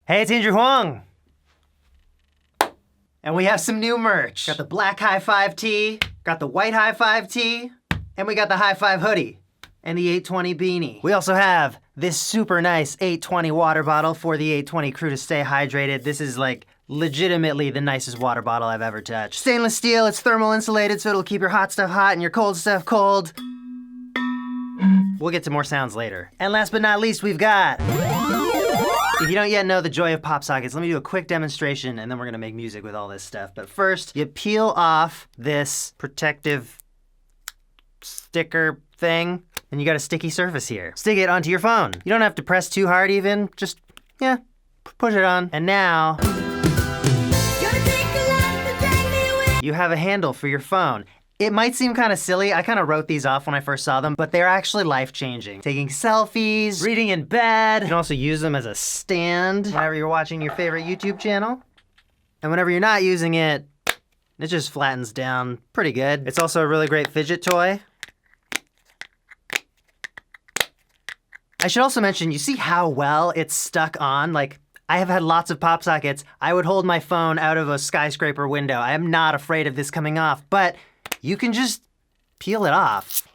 Hey, it's Andrew Huang. And we have some new merch. Got the black high five tee, got the white high five tee, and we got the high five hoodie and the 820 beanie. We also have this super nice 820 water bottle for the 820 crew to stay hydrated. This is like legitimately the nicest water bottle I've ever touched. Stainless steel, it's thermal insulated, so it'll keep your hot stuff hot and your cold stuff cold. We'll get to more sounds later. And last but not least, we've got... If you don't yet know the joy of pop sockets, let me do a quick demonstration and then we're gonna make music with all this stuff. But first, you peel off this protective sticker thing, and you got a sticky surface here. Stick it onto your phone. You don't have to press too hard even, just, yeah, push it on. And now, you have a handle for your phone. It might seem kind of silly. I kind of wrote these off when I first saw them, but they're actually life-changing. Taking selfies, reading in bed. You can also use them as a stand whenever you're watching your favorite YouTube channel. And whenever you're not using it, it just flattens down pretty good. It's also a really great fidget toy. I should also mention, you see how well it's stuck on? Like, I have had lots of pop sockets. I would hold my phone out of a skyscraper window. I am not afraid of this coming off, but you can just peel it off.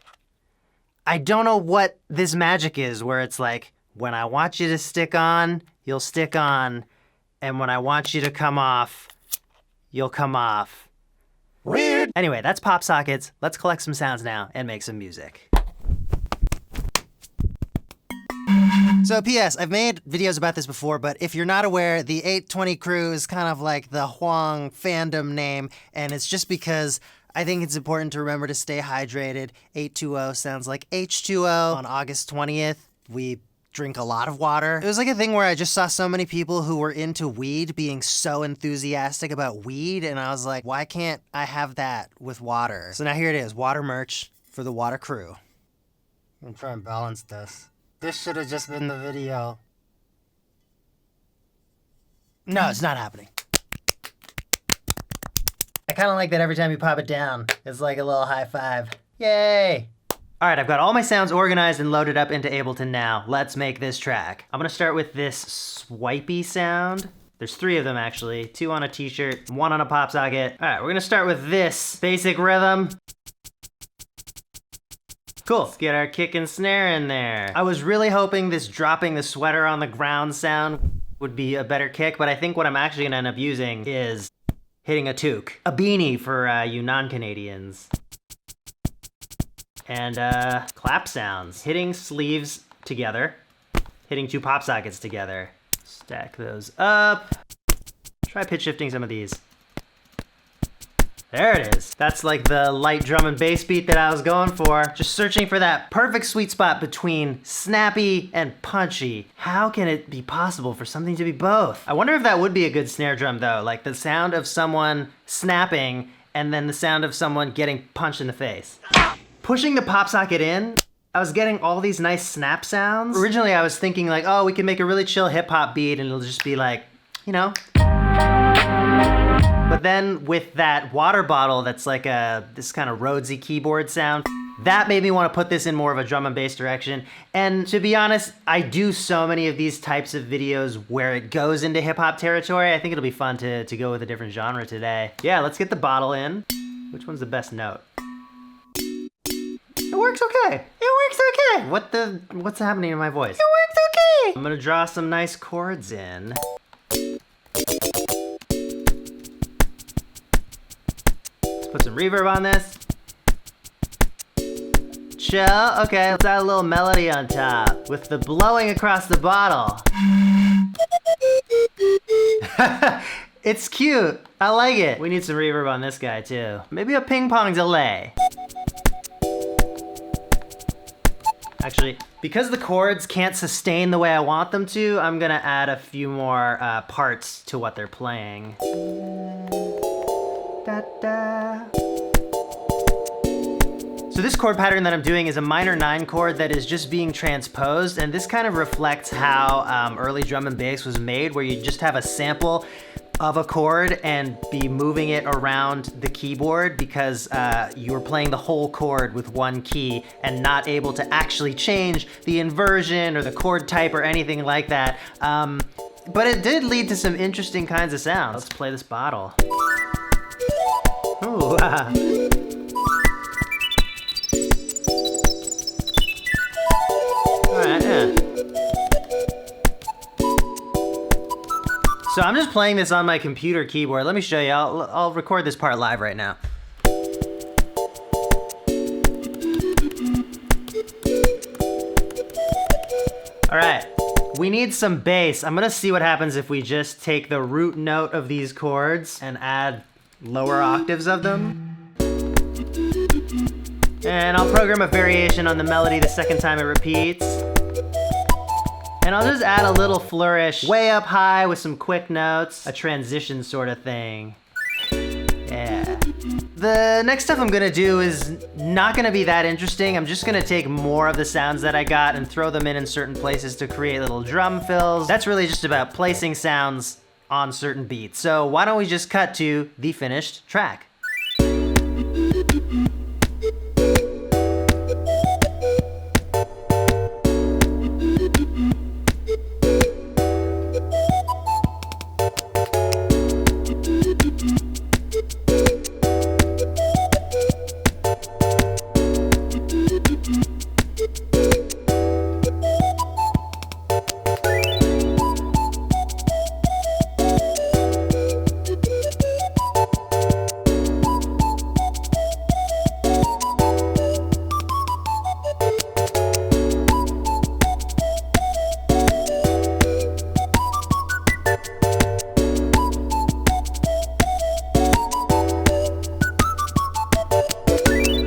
I don't know what this magic is where it's like, when I want you to stick on, you'll stick on, and when I want you to come off, you'll come off. Weird. Anyway, that's pop sockets. Let's collect some sounds now and make some music. So P.S. I've made videos about this before, but if you're not aware, the 820 crew is kind of like the Huang fandom name, and it's just because I think it's important to remember to stay hydrated. 820 sounds like H2O. On August 20th, we drink a lot of water. It was like a thing where I just saw so many people who were into weed being so enthusiastic about weed, and I was like, why can't I have that with water? So now here it is, water merch for the water crew. I'm gonna try and balance this. This should have just been the video. No, it's not happening. I kind of like that every time you pop it down, it's like a little high five. Yay! All right, I've got all my sounds organized and loaded up into Ableton now. Let's make this track. I'm gonna start with this swipey sound. There's 3 of them actually, 2 on a t-shirt, 1 on a pop socket. All right, we're gonna start with this basic rhythm. Cool, let's get our kick and snare in there. I was really hoping this dropping the sweater on the ground sound would be a better kick, but I think what I'm actually gonna end up using is hitting a toque. A beanie for you non-Canadians. And clap sounds. Hitting sleeves together. Hitting 2 pop sockets together. Stack those up. Try pitch shifting some of these. There it is. That's like the light drum and bass beat that I was going for. Just searching for that perfect sweet spot between snappy and punchy. How can it be possible for something to be both? I wonder if that would be a good snare drum though, like the sound of someone snapping and then the sound of someone getting punched in the face. Pushing the pop socket in, I was getting all these nice snap sounds. Originally I was thinking like, oh, we can make a really chill hip hop beat and it'll just be like, you know. But then with that water bottle that's like this kind of Rhodesy keyboard sound, that made me want to put this in more of a drum and bass direction. And to be honest, I do so many of these types of videos where it goes into hip hop territory. I think it'll be fun to go with a different genre today. Yeah, let's get the bottle in. Which one's the best note? It works okay. It works okay. What's happening to my voice? It works okay. I'm gonna draw some nice chords in. Put some reverb on this. Chill, okay, let's add a little melody on top with the blowing across the bottle. It's cute, I like it. We need some reverb on this guy too. Maybe a ping pong delay. Actually, because the chords can't sustain the way I want them to, I'm gonna add a few more parts to what they're playing. Da, da. So this chord pattern that I'm doing is a minor 9 chord that is just being transposed, and this kind of reflects how early drum and bass was made, where you just have a sample of a chord and be moving it around the keyboard because you were playing the whole chord with one key and not able to actually change the inversion or the chord type or anything like that. But it did lead to some interesting kinds of sounds. Let's play this bottle. Ooh, Alright, yeah. So I'm just playing this on my computer keyboard. Let me show you. I'll record this part live right now. All right, we need some bass. I'm gonna see what happens if we just take the root note of these chords and add lower octaves of them. And I'll program a variation on the melody the second time it repeats. And I'll just add a little flourish way up high with some quick notes, a transition sort of thing. Yeah. The next stuff I'm gonna do is not gonna be that interesting. I'm just gonna take more of the sounds that I got and throw them in certain places to create little drum fills. That's really just about placing sounds on certain beats. So why don't we just cut to the finished track?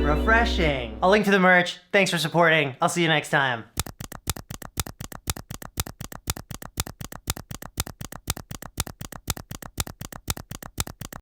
Refreshing. I'll link to the merch. Thanks for supporting. I'll see you next time.